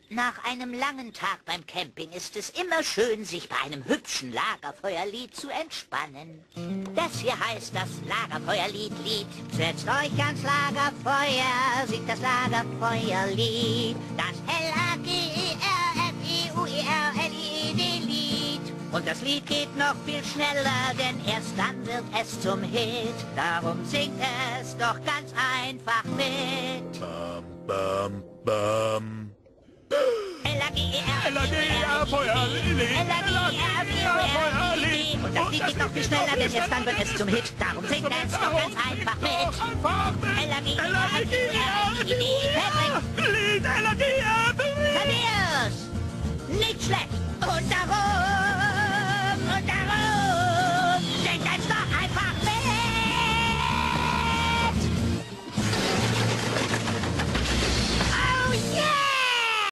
Nach einem langen Tag beim Camping ist es immer schön, sich bei einem hübschen Lagerfeuerlied zu entspannen. Das hier heißt das Lagerfeuerlied. Setzt euch ans Lagerfeuer, singt das Lagerfeuerlied. Das Lagerfeuerlied. Und das Lied geht noch viel schneller, denn erst dann wird es zum Hit. Darum singt es doch ganz einfach mit. Bam, bam, bam. L-A-G-E-R-Feuerlied. Und das Lied geht noch viel schneller, denn erst dann wird es zum Hit. Darum singt es doch ganz einfach mit. L-A-G-E-R-Lied. Thaddeus! Nicht schlecht. Und darum